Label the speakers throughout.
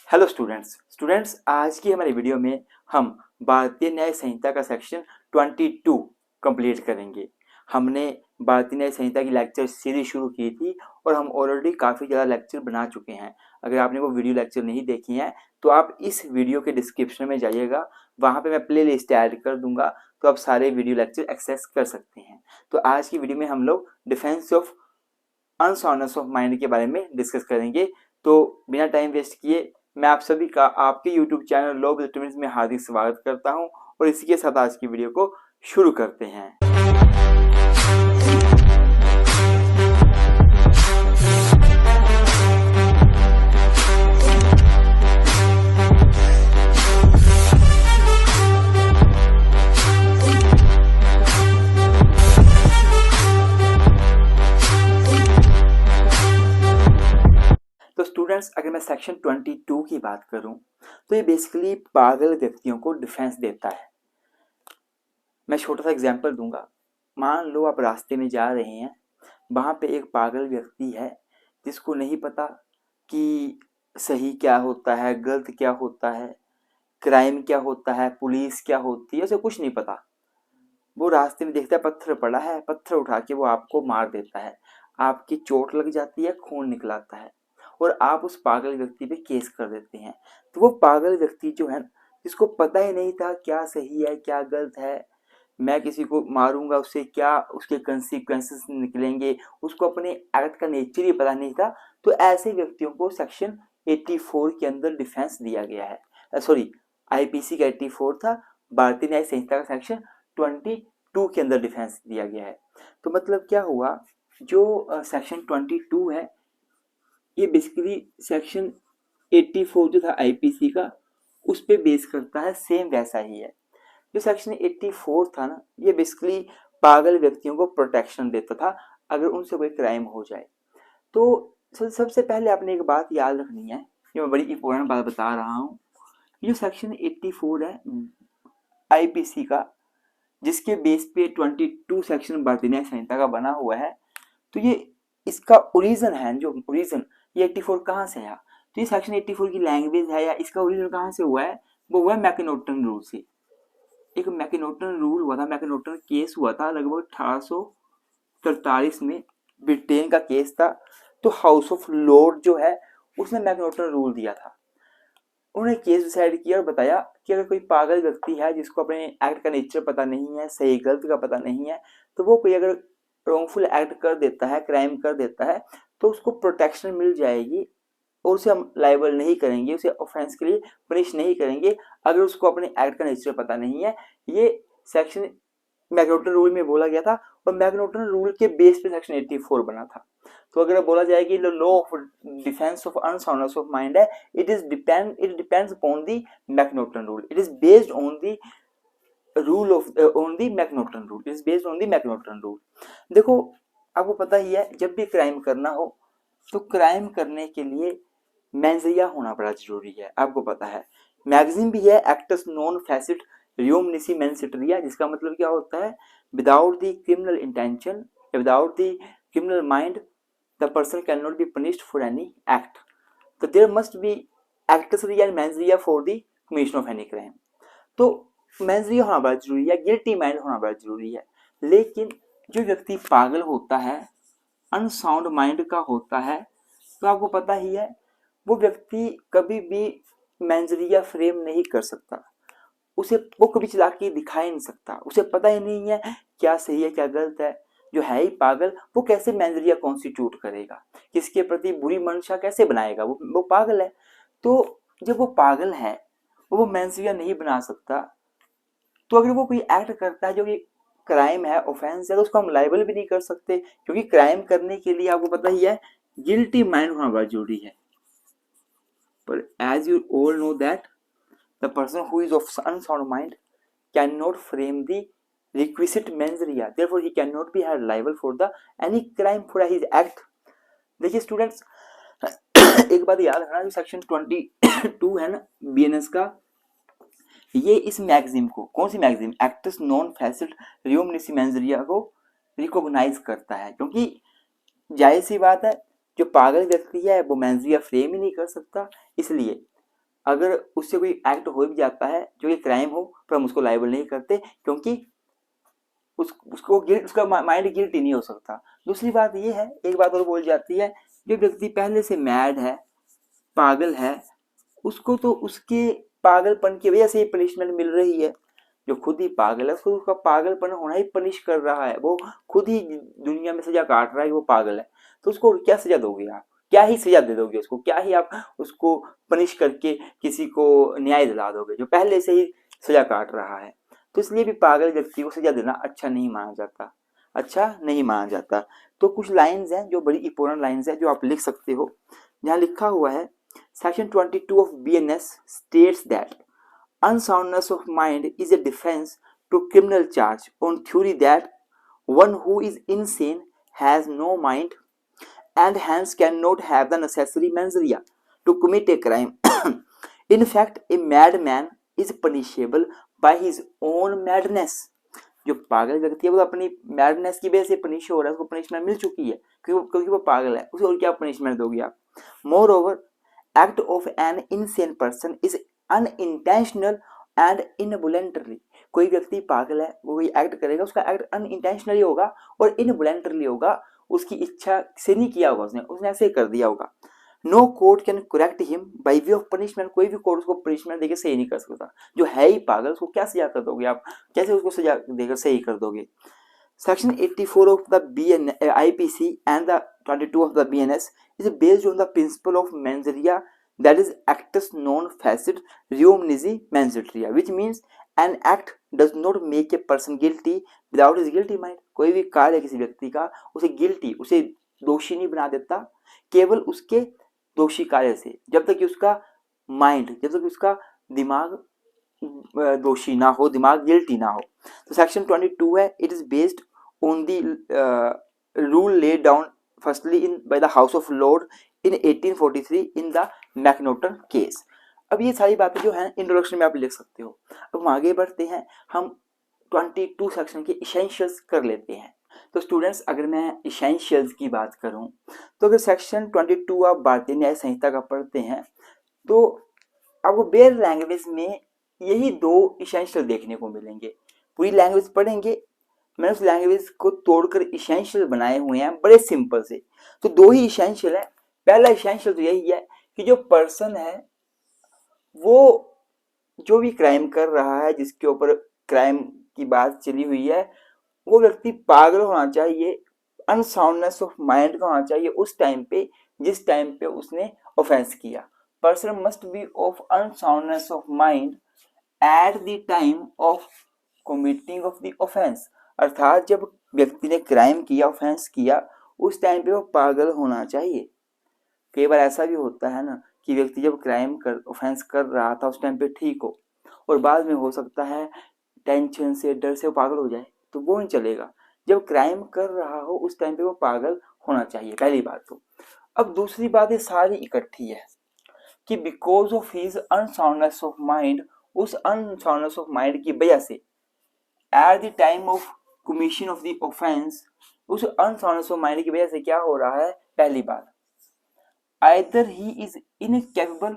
Speaker 1: Hello students आज की हमारी वीडियो में हम भारतीय न्याय संहिता का सेक्शन 22 कंप्लीट करेंगे। हमने भारतीय न्याय संहिता की लेक्चर सीरीज शुरू की थी और हम ऑलरेडी काफ़ी ज़्यादा लेक्चर बना चुके हैं। अगर आपने वो वीडियो लेक्चर नहीं देखी हैं तो आप इस वीडियो के डिस्क्रिप्शन में जाइएगा, वहाँ पे मैं प्ले लिस्ट ऐड कर दूंगा, तो आप सारे वीडियो लेक्चर एक्सेस कर सकते हैं। तो आज की वीडियो में हम लोग defence of unsoundness of mind के बारे में डिस्कस करेंगे। तो बिना टाइम वेस्ट किए मैं आप सभी का आपके YouTube channel law with twins में हार्दिक स्वागत करता हूं और इसी के साथ आज की वीडियो को शुरू करते हैं। तो स्टूडेंट्स, अगर मैं सेक्शन 22 की बात करूं तो ये बेसिकली पागल व्यक्तियों को डिफेंस देता है। मैं छोटा सा एग्जांपल दूंगा। मान लो आप रास्ते में जा रहे हैं, वहां पे एक पागल व्यक्ति है जिसको नहीं पता कि सही क्या होता है, गलत क्या होता है, क्राइम क्या होता है, पुलिस क्या होती है, उसे कुछ नहीं पता। वो रास्ते में देखता है पत्थर पड़ा है, पत्थर उठा के वो आपको मार देता है, आपकी चोट लग जाती है, खून निकलाता है और आप उस पागल व्यक्ति पे केस कर देते हैं। तो वो पागल व्यक्ति जो है, जिसको पता ही नहीं था क्या सही है क्या गलत है, मैं किसी को मारूंगा उससे क्या उसके कंसिक्वेंसेस निकलेंगे, उसको अपने एक्ट का नेचर ही पता नहीं था, तो ऐसे व्यक्तियों को सेक्शन 84 के अंदर डिफेंस दिया गया है। सॉरी, आईपीसी का 84 था, भारतीय न्याय संहिता का सेक्शन 22 के अंदर डिफेंस दिया गया है। तो मतलब क्या हुआ, जो सेक्शन 22 है ये बेसिकली सेक्शन 84 जो था आईपीसी का उस पे बेस करता है, सेम वैसा ही है। जो सेक्शन 84 था ना, ये बेसिकली पागल व्यक्तियों को प्रोटेक्शन देता था अगर उनसे कोई क्राइम हो जाए। तो सबसे पहले आपने एक बात याद रखनी है, ये मैं बड़ी इंपॉर्टेंट बात बता रहा हूँ। ये जो सेक्शन 84 है आईपीसी का, जिसके बेस पे 22 सेक्शन भारतीय न्याय संहिता का बना हुआ है, तो ये इसका ओरिजिन है, जो ओरिजिन ये 84 कहाँ से है, तो ये सेक्शन 84 की लैंग्वेज है या इसका ओरिजिन कहाँ से हुआ है, वो हुआ है मैकेनोटन रूल से। एक मैकेनोटन रूल हुआ था, मैकेनोटन केस हुआ था लगभग 1843 में, ब्रिटेन का केस था। तो हाउस ऑफ लॉर्ड जो है उसने मैकेनोटन रूल दिया था। उन्होंने केस डिसाइड किया और बताया कि अगर कोई पागल व्यक्ति है जिसको अपने एक्ट का नेचर पता नहीं है, सही गलत का पता नहीं है, तो वो कोई अगर रॉन्गफुल एक्ट कर देता है, क्राइम कर देता है, तो उसको प्रोटेक्शन मिल जाएगी और उसे हम लाइबल नहीं करेंगे, उसे ऑफेंस के लिए पनिश नहीं करेंगे अगर उसको अपने एक्ट का नेचर पता नहीं है। ये सेक्शन मैकनोटन रूल में बोला गया था और मैकनोटन रूल के बेस पे सेक्शन 84 बना था। तो अगर बोला जाए कि law of defence of unsoundness of mind है, it depends upon the McNaughton rule, it is based on the rule of on the McNaughton rule, it is based on the McNaughton rule. देखो, आपको पता ही है जब भी crime करना हो तो क्राइम करने के लिए मेंजरिया होना बड़ा जरूरी है। आपको पता है मैगजीन भी है, एक्टस नॉन फैसिट रियोम निसी मेंसिटरिया, जिसका मतलब क्या होता है, without the criminal intention, without the criminal mind the person can not be punished for any act. तो there must be actus reus and mens rea for the commission of any crime. तो मेंजरिया होना बड़ा जरूरी है, guilty mind होना बड़ा जरूरी है। लेकिन जो व्यक्ति पागल होता है, अनसाउंड माइंड का होता है, तो आपको पता ही है वो व्यक्ति कभी भी मेंजरिया फ्रेम नहीं कर सकता, उसे वो कभी चला के दिखा ही नहीं सकता, उसे पता ही नहीं है क्या सही है क्या गलत है। जो है ही पागल, वो कैसे मेंजरिया कॉन्स्टिट्यूट करेगा, किसके प्रति बुरी मंशा कैसे बनाएगा, वो पागल है। तो जब वो पागल है, वो मेंजरिया नहीं बना सकता, तो अगर वो कोई एक्ट करता है जो कि क्राइम है, ऑफेंस है, तो उसको हम लाइबल भी नहीं कर सकते, क्योंकि क्राइम करने के लिए आपको पता ही है गिल्टी माइंड होना बड़ा जरूरी है। पर as you all know that the person who is of unsound mind cannot frame the requisite mens rea, therefore he cannot be held liable for the any crime for his act। देखिए students, एक बात याद रखना, जो section 22 है ना BNS का, ये इस मैगजीन को, कौन सी मैगजीन, एक्टस नॉन फैसिट रियोम निसी मेंस रिया को रिकॉग्नाइज करता है, क्योंकि जाहिर सी बात है जो पागल व्यक्ति है वो मेंस रिया फ्रेम ही नहीं कर सकता, इसलिए अगर उससे कोई एक्ट हो भी जाता है जो कि क्राइम हो, पर हम उसको लायबल नहीं करते, क्योंकि उसको उसका माइंड गिल्टी नहीं हो सकता। दूसरी बात ये है, एक बात और बोल जाती है, जो व्यक्ति पहले से मैड है, पागल है, उसको तो उसके पागलपन की वजह से ही पनिशमेंट मिल रही है। जो खुद ही पागल है उसको उसका पागलपन होना ही पनिश कर रहा है, वो खुद ही दुनिया में सजा काट रहा है कि वो पागल है। तो उसको क्या सजा दोगे आप? क्या ही सजा दे दोगे उसको? क्या ही आप उसको पनिश करके किसी को न्याय दिला दोगे जो पहले से ही सजा काट रहा है? तो इसलिए भी पागल व्यक्ति को सजा देना अच्छा नहीं माना जाता, अच्छा नहीं माना जाता। तो कुछ लाइंस हैं जो बड़ी इंपॉर्टेंट लाइंस हैं जो आप लिख सकते हो। जहाँ लिखा हुआ है, section 22 of BNS states that unsoundness of mind is a defense to criminal charge on theory that one who is insane has no mind and hence cannot have the necessary mens rea to commit a crime. In fact, a madman is punishable by his own madness. जो पागल व्यक्ति है वो अपनी madness की वजह से punish हो रहा है, उसको पनिशमेंट मिल चुकी है क्योंकि वो पागल है, उसे और क्या पनिशमेंट दोगे आप? More over, act of N insane person is unintentional and involuntary. कोई व्यक्ति पागल है, वो कोई एक्ट करेगा, उसका एक्ट अनइंटेंशनली होगा और इनवॉलंटरली होगा, उसकी इच्छा से नहीं किया होगा, उसने ऐसे कर दिया होगा। No court can correct him by way of punishment. कोई भी कोर्ट उसको पनिशमेंट देकर सही नहीं कर सकता। जो है ही पागल, उसको क्या सजा कर दोगे आप? कैसे उसको सजा देकर सही कर दोगे? Section 84 of the IPC and the 22 of the BNS is based on the principle of mens rea, that is actus non facit reum nisi mens rea, which means an act does not make a person guilty without his guilty mind. कोई भी कार्य किसी व्यक्ति का उसे guilty, उसे दोषी नहीं बना देता केवल उसके दोषी कार्य से, जब तक कि उसका माइंड, जब तक कि उसका दिमाग दोषी ना हो, दिमाग गिल्टी ना हो। तो सेक्शन 22 है, it is based on the rule laid down firstly in by the House of Lord in 1843 in the McNaughton case. अब ये सारी बातें जो है इंट्रोडक्शन में आप लिख सकते हो। अब हम आगे बढ़ते हैं, हम 22 सेक्शन के इसेंशियल्स कर लेते हैं। तो स्टूडेंट्स, अगर मैं इसेंशियल्स की बात करूं तो अगर सेक्शन 22 आप भारतीय न्याय संहिता का पढ़ते हैं तो आपको बेयर लैंग्वेज में यही दो इसेंशियल देखने को मिलेंगे। पूरी लैंग्वेज पढ़ेंगे, मैंने उस लैंग्वेज को तोड़कर इसेंशियल बनाए हुए हैं बड़े सिंपल से। तो दो ही इसेंशियल है। पहला इसेंशियल तो यही है कि जो पर्सन है वो जो भी क्राइम कर रहा है, जिसके ऊपर क्राइम की बात चली हुई है, वो व्यक्ति पागल होना चाहिए, अनसाउंडनेस ऑफ माइंड का होना चाहिए उस टाइम पे जिस टाइम पे उसने ऑफेंस किया। Person must be of unsoundness of mind at the time of committing of the offence. अर्थात जब व्यक्ति ने क्राइम किया, ऑफेंस किया, उस टाइम पे वो पागल होना चाहिए। कई बार ऐसा भी होता है ना कि व्यक्ति जब क्राइम कर ऑफेंस कर रहा था उस टाइम पे ठीक हो और बाद में हो सकता है टेंशन से, डर से वो पागल हो जाए, तो वो नहीं चलेगा। जब क्राइम कर रहा हो उस टाइम पे वो पागल होना चाहिए, पहली बात तो। अब दूसरी बात ये सारी इकट्ठी है कि because of his unsoundness of mind, उस अनसाउंडनेस ऑफ माइंड की वजह से at the time of commission of the offence, उस अनसाउंडनेस ऑफ माइंड की वजह से क्या हो रहा है? पहली बात, either he is incapable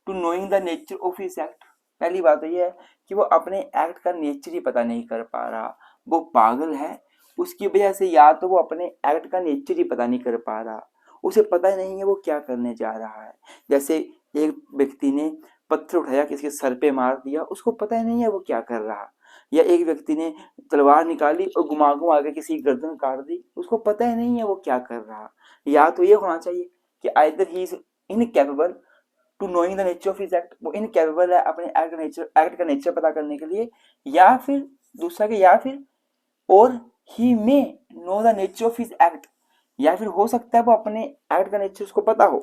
Speaker 1: to knowing the nature of his act। पहली बात तो ये है कि वो अपने एक्ट का नेचर ही पता नहीं कर पा रहा, वो पागल है, उसकी वजह से या तो वो अपने एक्ट का नेचर ही पता नहीं कर पा रहा, उसे पता ही नहीं है वो क्या करने जा रहा है। जैसे एक व्यक्ति ने पत्थर उठाया, किसी के सर पे मार दिया, उसको पता ही नहीं है वो क्या कर रहा। या एक व्यक्ति ने तलवार निकाली और घुमा घुमा के किसी गर्दन काट दी, उसको पता ही नहीं है वो क्या कर रहा। या तो ये होना चाहिए कि either he is incapable to knowing the nature of his act, वो incapable है अपने एक्ट का नेचर पता करने के लिए, या फिर दूसरा के या फिर और he may know the nature of his act, या फिर हो सकता है वो अपने एक्ट का नेचर उसको पता हो।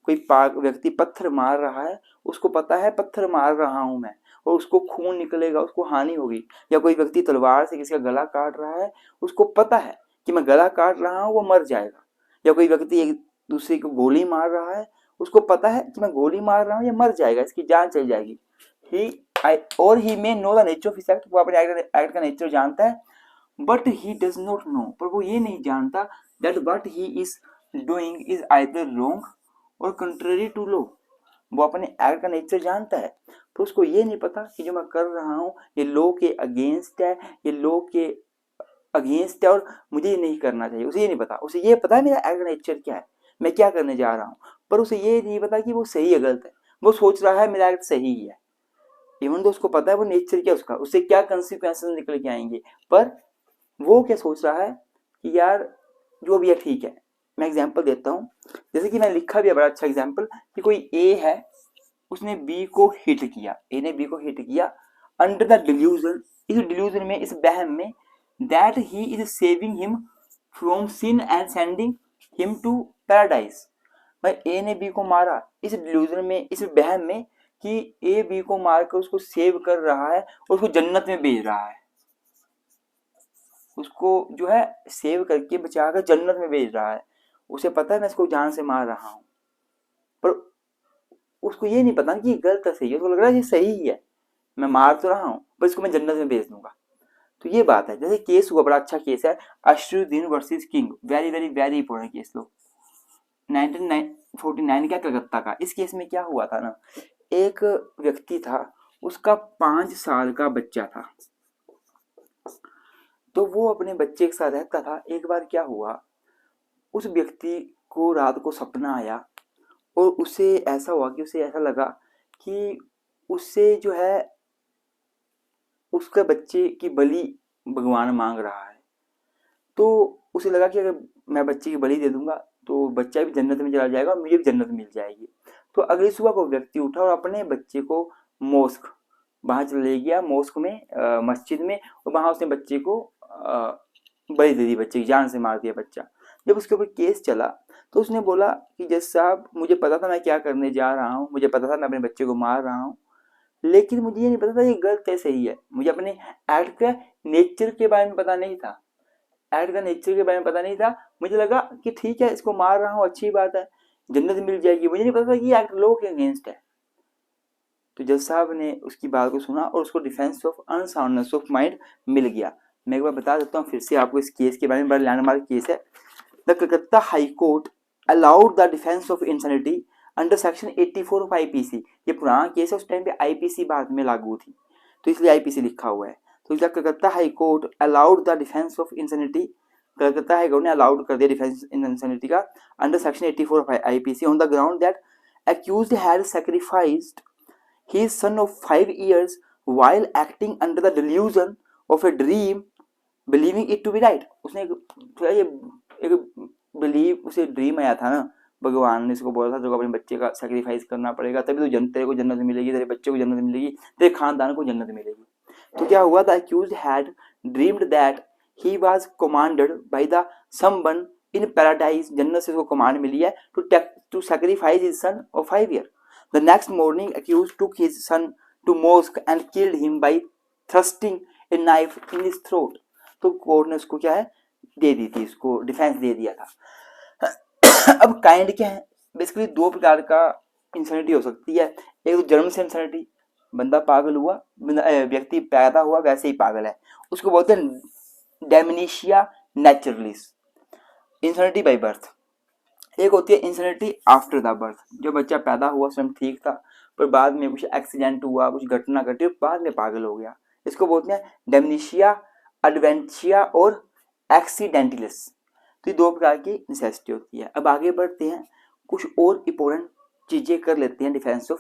Speaker 1: कोई व्यक्ति पत्थर मार रहा है, उसको पता है पत्थर मार रहा हूं मैं और उसको खून निकलेगा, उसको हानि होगी। या कोई व्यक्ति तलवार से किसी का गला काट रहा है, उसको पता है कि मैं गला काट रहा हूं, वो मर जाएगा। या कोई व्यक्ति एक दूसरे को गोली मार रहा है, उसको पता है कि मैं गोली मार रहा हूँ, ये मर जाएगा, इसकी जान चल जाएगी। He may know the nature of his act, वो अपने एक्ट का नेचर जानता है, but he does not know, पर वो ये नहीं जानता that what he is doing is either wrong और कंट्रेरी टू लॉ, वो अपने एक्ट का नेचर जानता है, पर उसको ये नहीं पता कि जो मैं कर रहा हूँ ये लॉ के अगेंस्ट है, ये लॉ के अगेंस्ट है और मुझे ये नहीं करना चाहिए। उसे ये नहीं पता, उसे ये पता है मेरा एक्ट का नेचर क्या है, मैं क्या करने जा रहा हूँ, पर उसे ये नहीं पता कि वो सही है गलत है। वो सोच रहा है मेरा एक्ट सही है, इवन तो उसको पता है वो नेचर क्या उसका, उससे क्या कंसिक्वेंसेस निकल के आएंगे, पर वो क्या सोच रहा है कि यार जो भी है ठीक है। मैं एग्जांपल देता हूँ, जैसे कि मैंने लिखा भी है बड़ा अच्छा एग्जांपल कि कोई ए है, उसने बी को हिट किया, ए ने बी को हिट किया अंडर द डिल्यूजन, इस डिल्यूजन में, इस बहम में, that he is saving him from sin and sending him to paradise. भाई ए ने बी को मारा इस डिल्यूजन में, इस बहम में कि ए बी को मारकर उसको सेव कर रहा है और उसको जन्नत में भेज रहा है, उसको जो है सेव करके बचाकर जन्नत में भेज रहा है। उसे पता है मैं इसको जान से मार रहा हूँ, पर उसको ये नहीं पता कि ये गलत है सही है, उसको लग रहा है ये सही है, मैं मार तो रहा हूँ पर इसको मैं जन्नत में भेज दूंगा। तो ये बात है। जैसे केस हुआ बड़ा अच्छा केस है, Ashruddin versus king, very very very important case. लो 1949 का कलकत्ता का। इस केस में क्या हुआ था ना, एक व्यक्ति था, उसका 5 साल का बच्चा था, तो वो अपने बच्चे के साथ रहता था। एक बार क्या हुआ, उस व्यक्ति को रात को सपना आया और उसे ऐसा हुआ कि उसे ऐसा लगा कि उससे जो है उसके बच्चे की बलि भगवान मांग रहा है। तो उसे लगा कि अगर मैं बच्चे की बलि दे दूंगा तो बच्चा भी जन्नत में चला जाएगा और मुझे भी जन्नत मिल जाएगी। तो अगली सुबह को व्यक्ति उठा और अपने बच्चे को मोस्क वहां चले गया, मोस्क में मस्जिद में, और वहां उसने बच्चे को बलि दे दी, बच्चे की जान से मार दिया बच्चा। जब उसके ऊपर केस चला तो उसने बोला कि जज साहब मुझे पता था मैं क्या करने जा रहा हूँ, मुझे पता था मैं अपने बच्चे को मार रहा हूँ, लेकिन मुझे ये नहीं पता था ये गलत है सही है, मुझे अपने एक्ट का नेचर के बारे में पता नहीं था, एक्ट का नेचर के बारे में पता नहीं था। मुझे लगा कि ठीक है इसको मार रहा हूँ अच्छी बात है, जन्नत मिल जाएगी, मुझे नहीं पता था कि ये एक्ट लॉ के अगेंस्ट है। तो जज साहब ने उसकी बात को सुना और उसको defence of unsoundness of mind मिल गया। मैं एक बार बता देता हूँ फिर से आपको इस केस के बारे में, बड़ा लैंडमार्क केस है। The Calcutta high court allowed the defence of insanity under section 84 of IPC. ये पुराना केस है, उस टाइम पे आईपीसी भारत में लागू थी तो इसलिए आईपीसी लिखा हुआ है। तो the Calcutta high court allowed the defence of insanity, Calcutta high court ने अलाउड कर दिया डिफेंस इन इंसैनिटी का under section 84 of IPC on the ground that accused had sacrificed his son of 5 years while acting under the delusion of a dream believing it to be right। उसने एक believe, उसे dream आया था ना, भगवान ने इसको बोला था जो अपने बच्चे का सेक्रीफाइस करना पड़ेगा तभी तो तेरे को जन्नत मिलेगी, तेरे बच्चे को जन्नत मिलेगी, तेरे खानदान को जन्नत मिलेगी। तो क्या हुआ, the accused had dreamed that he was commanded by the someone in paradise, जन्नत से उसको कमांड मिली है to sacrifice his son of 5 year. The next morning accused took his son to mosque and killed him by thrusting a knife in his throat. तो court ने उसको क्या है दे दी थी, इसको डिफेंस दे दिया था। अब काइंड क्या है, बेसिकली 2 प्रकार का इंसैनिटी हो सकती है। एक तो जन्म से इंसैनिटी, बंदा पागल हुआ, व्यक्ति पैदा हुआ वैसे ही पागल है, उसको बोलते हैं डेमनीशिया नेचुरलिस, इंसैनिटी बाय बर्थ। एक होती है इंसैनिटी आफ्टर द बर्थ, जो बच्चा पैदा हुआ स्वयं ठीक था पर बाद में कुछ एक्सीडेंट हुआ, कुछ घटना घटी, बाद में पागल हो गया, इसको बोलते हैं डेमनीशिया एडवेंशिया और एक्सीडेंटलिस। तो ये 2 प्रकार की नेसेसिटी होती है। अब आगे बढ़ते हैं, कुछ और इंपॉर्टेंट चीजें कर लेते हैं defence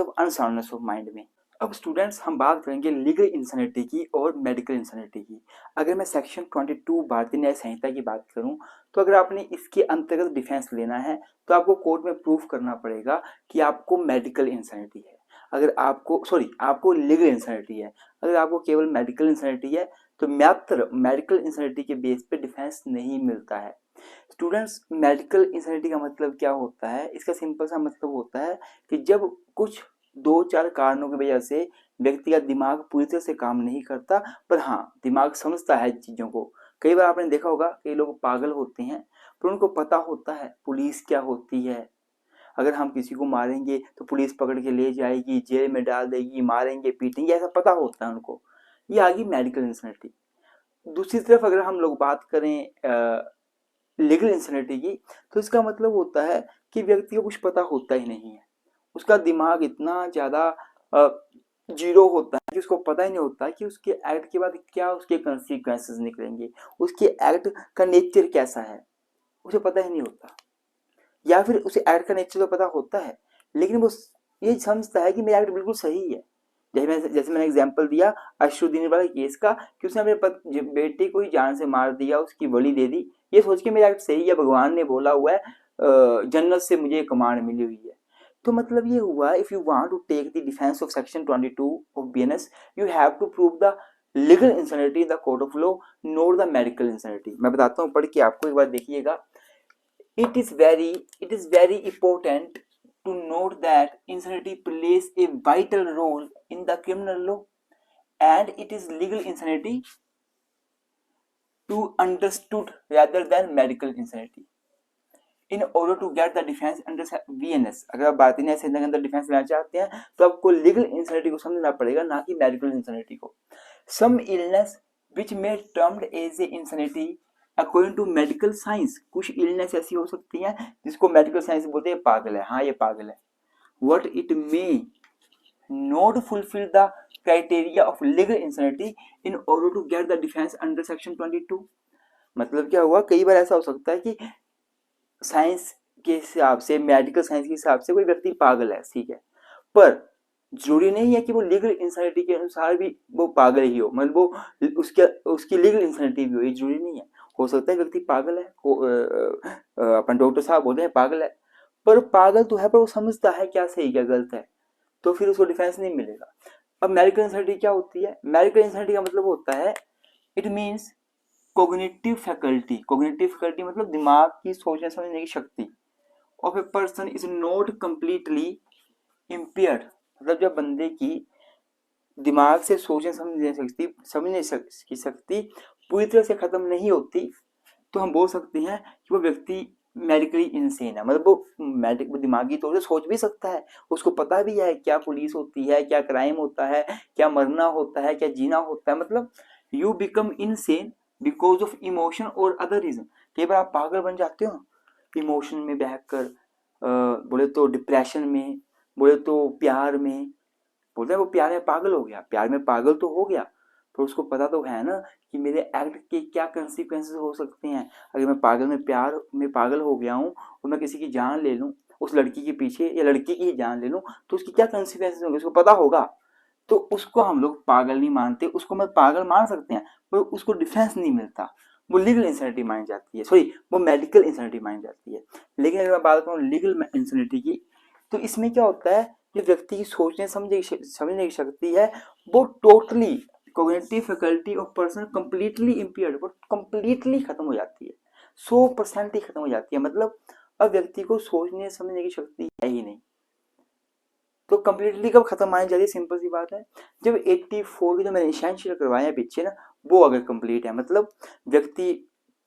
Speaker 1: of unsoundness of mind में। अब स्टूडेंट्स हम बात करेंगे लीगल इंसैनिटी की और मेडिकल इंसैनिटी की। अगर मैं सेक्शन 22 भारतीय न्याय संहिता की बात करूं तो अगर आपने इसके अंतर्गत डिफेंस लेना है तो आपको कोर्ट में प्रूफ करना पड़ेगा कि आपको मेडिकल इंसैनिटी है। अगर आपको लीगल इंसैनिटी है। अगर आपको केवल मेडिकल इंसैनिटी है तो मात्र मेडिकल इंसैनिटी के बेस पे डिफेंस नहीं मिलता है। स्टूडेंट्स मेडिकल इंसैनिटी का मतलब क्या होता है, इसका सिंपल सा मतलब होता है कि जब कुछ 2-4 कारणों की वजह से व्यक्ति का दिमाग पूरी तरह से काम नहीं करता, पर हाँ दिमाग समझता है चीज़ों को। कई बार आपने देखा होगा कई लोग पागल होते हैं पर उनको पता होता है पुलिस क्या होती है, अगर हम किसी को मारेंगे तो पुलिस पकड़ के ले जाएगी, जेल में डाल देगी, मारेंगे पीटेंगे, ऐसा पता होता है उनको। ये आ गई मेडिकल इंसैनिटी। दूसरी तरफ अगर हम लोग बात करें लीगल इंसैनिटी की तो इसका मतलब होता है कि व्यक्ति को कुछ पता होता ही नहीं है, उसका दिमाग इतना ज़्यादा जीरो होता है कि उसको पता ही नहीं होता कि उसके एक्ट के बाद क्या उसके कंसिक्वेंसेस निकलेंगे, उसके एक्ट का नेचर कैसा है, उसे पता ही नहीं होता। या फिर उसे एक्ट का नेचर तो पता होता है लेकिन वो ये समझता है कि मेरा एक्ट बिल्कुल सही है। जैसे मैंने एग्जांपल दिया अशरुद्दीन वाले केस का कि उसने अपने बेटे को ही जान से मार दिया, उसकी बलि दे दी, ये सोच के मेरा एक्ट सही है, भगवान ने बोला हुआ है जन्नत से मुझे कमांड मिली हुई है। तो मतलब ये हुआ, if you want to take the defence of section 22 of BNS you have to prove the legal insanity in the court of law, not the medical insanity. मैं बताता हूँ पढ़ के आपको, एक बार देखिएगा। It is very important to note that insanity plays a vital role in the criminal law, and it is legal insanity to understood rather than medical insanity. In order to get the defense under VNS, अगर आप भारतीय न्याय संहिता के अंदर defence लेना चाहते हैं तो आपको लीगल इंसैनिटी को समझना पड़ेगा, ना कि मेडिकल इंसैनिटी को। Some illness which may termed as a insanity according to medical science, कुछ इलनेस ऐसी हो सकती हैं जिसको मेडिकल साइंस बोलते हैं पागल है, हाँ ये पागल है। What it may not fulfil the criteria of legal insanity in order to get the defence under section 22। मतलब क्या हुआ, कई बार ऐसा हो सकता है कि साइंस के हिसाब से, मेडिकल साइंस के हिसाब से कोई व्यक्ति पागल है, ठीक है, पर जरूरी नहीं है कि वो लीगल इंसैनिटी के अनुसार भी वो पागल ही हो, मतलब वो उसकी लीगल इंसैनिटी भी हो, ये जरूरी नहीं है। हो सकता है व्यक्ति पागल है, अपन डॉक्टर साहब बोलते हैं पागल है, पर पागल तो है पर वो समझता है क्या सही क्या गलत है, तो फिर उसको डिफेंस नहीं मिलेगा। अब मेडिकल इंसैनिटी क्या होती है? मेडिकल इंसैनिटी का मतलब होता है, it means cognitive faculty. Cognitive faculty मतलब दिमाग की सोचने समझने की शक्ति of a person is not completely impaired. मतलब जब बंदे की दिमाग से सोचने समझने की शक्ति पूरी तरह से खत्म नहीं होती तो हम बोल सकते हैं कि वो व्यक्ति मेडिकली इंसेन है। मतलब वो दिमागी तौर से सोच भी सकता है, उसको पता भी है क्या पुलिस होती है, क्या क्राइम होता है, क्या मरना होता है, क्या जीना होता है। मतलब you become insane because of emotion और अदर रीजन। कई बार आप पागल बन जाते हो इमोशन में बहकर, बोले तो डिप्रेशन में, बोले तो प्यार में। बोलते हैं वो प्यार में पागल हो गया, प्यार में पागल तो हो गया पर उसको पता तो है ना कि मेरे एक्ट के क्या कंसिक्वेंसेस हो सकते हैं। अगर मैं पागल में प्यार में पागल हो गया हूँ और मैं किसी की जान ले लूँ उस लड़की के पीछे, या लड़की की ही जान ले लूँ, तो उसकी क्या कंसिक्वेंसेस होंगे उसको पता होगा। तो उसको हम लोग पागल नहीं मानते, उसको मैं पागल मान सकते हैं पर उसको डिफेंस नहीं मिलता, वो लीगल इंसैनिटी मानी जाती है, सॉरी वो मेडिकल इंसैनिटी मानी जाती है। लेकिन अगर मैं बात करूँ लीगल इंसैनिटी की, तो इसमें क्या होता है, जो व्यक्ति की सोचने समझने की शक्ति है वो totally, cognitive faculty of person completely impaired, वो कंप्लीटली खत्म हो जाती है, 100% ही खत्म हो जाती है। मतलब अब व्यक्ति को सोचने समझने की शक्ति है ही नहीं। तो कंप्लीटली कब खत्म मानी जाती है? सिंपल सी बात है, जब 84 की जो मैंने एसेंशियल करवाया है पीछे ना, वो अगर कंप्लीट है। मतलब व्यक्ति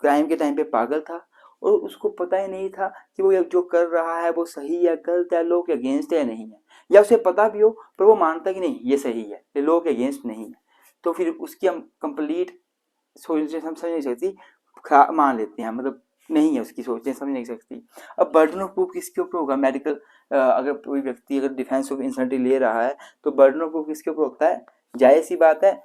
Speaker 1: क्राइम के टाइम पे पागल था और उसको पता ही नहीं था कि वो जो कर रहा है वो सही है गलत है, लॉ के अगेंस्ट है या नहीं है, या उसे पता भी हो पर वो मानता कि नहीं ये सही है, ये लॉ के अगेंस्ट नहीं है, तो फिर उसकी हम कंप्लीट सोचने समझ नहीं सकती मान लेते हैं, मतलब नहीं है उसकी सोचने समझ नहीं सकती। अब बर्डन ऑफ प्रूफ किसके ऊपर होगा? मेडिकल, अगर कोई व्यक्ति अगर डिफेंस ऑफ इंसैनिटी ले रहा है तो बर्डन ऑफ प्रूफ किसके ऊपर होता है? जाहिर सी बात है,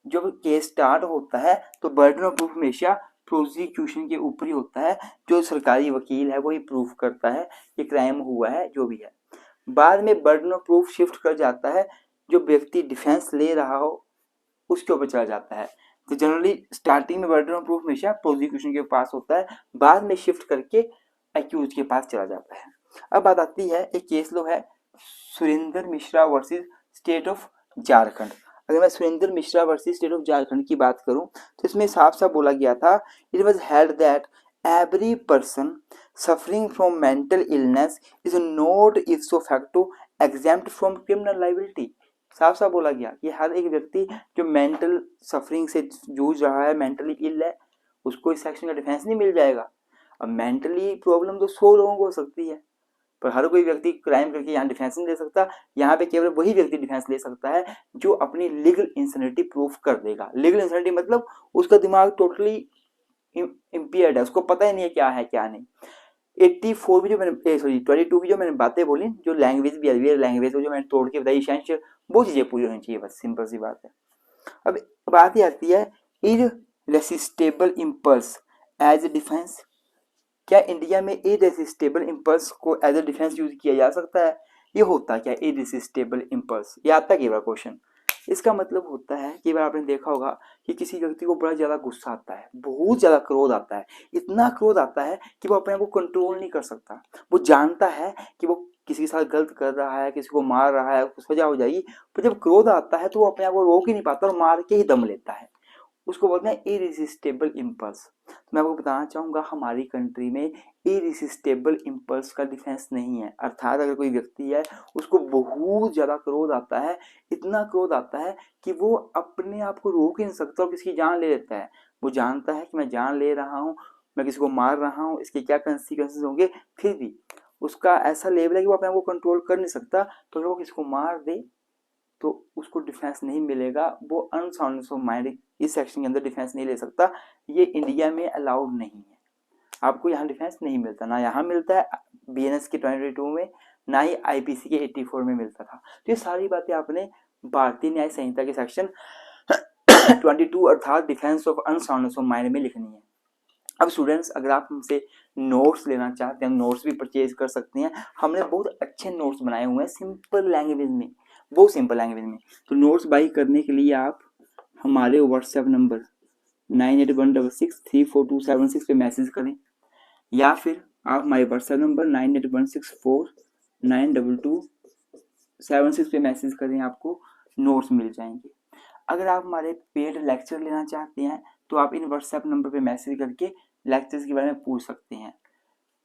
Speaker 1: जब केस स्टार्ट होता है तो बर्डन ऑफ प्रूफ हमेशा प्रोसिक्यूशन के ऊपर ही होता है, जो सरकारी वकील है वही प्रूफ करता है कि क्राइम हुआ है जो भी है। बाद में बर्डन ऑफ प्रूफ शिफ्ट कर जाता है, जो व्यक्ति डिफेंस ले रहा हो उसके ऊपर चला जाता है। तो जनरली स्टार्टिंग में बर्डन ऑफ प्रूफ हमेशा प्रोसिक्यूशन के पास होता है, बाद में शिफ्ट करके एक्यूज के पास चला जाता है। अब बात आती है, एक केस लो है Surendra Mishra versus state of Jharkhand. अगर मैं Surendra Mishra versus state of Jharkhand की बात करूं तो इसमें साफ साफ बोला गया था, it was held that every person suffering from mental illness is not ipso facto exempt from criminal liability. साफ साफ बोला गया कि हर एक व्यक्ति जो मेंटल सफरिंग से जूझ रहा है, मेंटली इल है, उसको इस सेक्शन का डिफेंस नहीं मिल जाएगा। अब मेंटली प्रॉब्लम तो 100 लोगों को हो सकती है, पर हर कोई व्यक्ति क्राइम करके यहाँ डिफेंस नहीं ले सकता। यहाँ पे केवल वही व्यक्ति डिफेंस ले सकता है जो अपनी लीगल इंसैनिटी प्रूफ कर देगा। लीगल इंसैनिटी मतलब उसका दिमाग टोटली इम्पेयर्ड है, उसको पता ही नहीं है क्या है क्या नहीं। 84 की जो मैंने 22 की जो मैंने बातें बोली, जो लैंग्वेज बिहेवियर लैंग्वेज जो मैंने तोड़ के बताई एसेंशियल, वो चीज़ें पूरी होनी चाहिए, बस सिंपल सी बात है। अब बात ही आती है irresistible impulse as a defence. क्या इंडिया में इररेसिस्टिबल इम्पल्स को एज ए डिफेंस यूज किया जा सकता है? ये होता क्या इररेसिस्टिबल इम्पल्स, ये आता कई बार क्वेश्चन। इसका मतलब होता है कि बार आपने देखा होगा कि किसी व्यक्ति को बड़ा ज़्यादा गुस्सा आता है, बहुत ज़्यादा क्रोध आता है, इतना क्रोध आता है कि वो अपने आप को कंट्रोल नहीं कर सकता। वो जानता है कि वो किसी के साथ गलत कर रहा है, किसी को मार रहा है, उसको सजा हो जाएगी, पर जब क्रोध आता है तो वो अपने आप को रोक ही नहीं पाता और मार के ही दम लेता है। उसको बोलते हैं इरिसिस्टेबल इम्पल्स। तो मैं आपको बताना चाहूँगा हमारी कंट्री में इरिसिस्टेबल इम्पल्स का डिफेंस नहीं है। अर्थात अगर कोई व्यक्ति है उसको बहुत ज़्यादा क्रोध आता है, इतना क्रोध आता है कि वो अपने आप को रोक ही नहीं सकता और किसी की जान ले लेता है। वो जानता है कि मैं जान ले रहा हूँ, मैं किसी को मार रहा हूँ, इसके क्या कंसिक्वेंसेस होंगे, फिर भी उसका ऐसा लेवल है कि वो अपने आप को कंट्रोल कर नहीं सकता। तो अगर वो किसी को मार दे तो उसको डिफेंस नहीं मिलेगा, वो अनसाउंडनेस ऑफ माइंड इस सेक्शन के अंदर डिफेंस नहीं ले सकता। ये इंडिया में अलाउड नहीं है, आपको यहाँ डिफेंस नहीं मिलता, ना यहाँ मिलता है बीएनएस के 22 में, ना ही आईपीसी के 84 में मिलता था। तो ये सारी बातें आपने भारतीय न्याय संहिता के सेक्शन 22 अर्थात defence of unsoundness of mind में लिखनी है। अब स्टूडेंट्स अगर आप हमसे नोट्स लेना चाहते हैं, नोट्स भी परचेज कर सकते हैं। हमने बहुत अच्छे नोट्स बनाए हुए हैं सिंपल लैंग्वेज में, बहुत सिंपल लैंग्वेज में। तो नोट्स बाई करने के लिए आप हमारे व्हाट्सएप नंबर 9816634276 पे मैसेज करें, या फिर आप हमारे व्हाट्सएप नंबर 9816492276 पे मैसेज करें, आपको नोट्स मिल जाएंगे। अगर आप हमारे पेड लेक्चर लेना चाहते हैं तो आप इन व्हाट्सएप नंबर पे मैसेज करके लेक्चर्स के बारे में पूछ सकते हैं।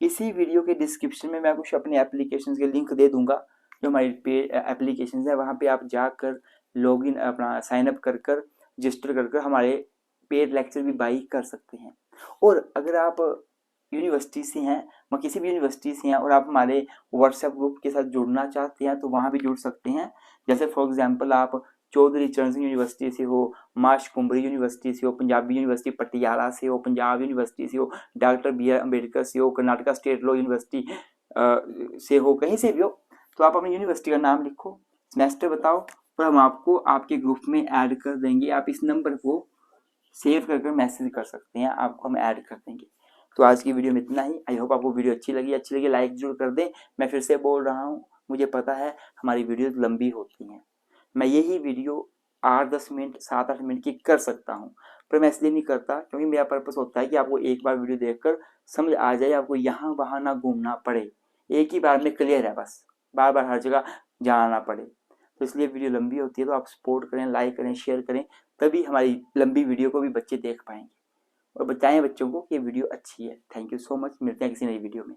Speaker 1: इसी वीडियो के डिस्क्रिप्शन में मैं कुछ अपने एप्लीकेशंस के लिंक दे दूंगा, जो हमारी पेड एप्लीकेशंस है, वहाँ पे आप जाकर लॉगिन अपना साइन अप कर कर रजिस्टर कर कर हमारे पेड लेक्चर भी बाई कर सकते हैं। और अगर आप यूनिवर्सिटी से हैं, वहाँ किसी भी यूनिवर्सिटी से हैं और आप हमारे व्हाट्सएप ग्रुप के साथ जुड़ना चाहते हैं तो वहाँ भी जुड़ सकते हैं। जैसे फॉर एग्जांपल आप चौधरी चरण सिंह यूनिवर्सिटी से हो, माश कुंभरी यूनिवर्सिटी से हो, पंजाबी यूनिवर्सिटी पटियाला से हो, पंजाब यूनिवर्सिटी से हो, डॉक्टर बी आर अम्बेडकर से हो, कर्नाटका स्टेट लॉ यूनिवर्सिटी से हो, कहीं से भी हो, तो आप अपनी यूनिवर्सिटी का नाम लिखो, सेमेस्टर बताओ और हम आपको आपके ग्रुप में ऐड कर देंगे। आप इस नंबर को सेव कर मैसेज कर सकते हैं, आपको हम ऐड कर देंगे। तो आज की वीडियो में इतना ही। आई होप आपको वीडियो अच्छी लगी लाइक जरूर कर दें। मैं फिर से बोल रहा हूँ, मुझे पता है हमारी वीडियो लंबी होती हैं, मैं यही वीडियो 8-10 मिनट 7-8 मिनट की कर सकता हूँ, पर मैं इसलिए नहीं करता क्योंकि मेरा पर्पस होता है कि आपको एक बार वीडियो देखकर समझ आ जाए, आपको यहाँ वहाँ ना घूमना पड़े, एक ही बार में क्लियर है, बस बार बार हर जगह जाना ना पड़े। तो इसलिए वीडियो लंबी होती है, तो आप सपोर्ट करें, लाइक करें, शेयर करें, तभी हमारी लंबी वीडियो को भी बच्चे देख पाएंगे और बताएं बच्चों को कि वीडियो अच्छी है। थैंक यू सो मच, मिलते हैं किसी नई वीडियो में।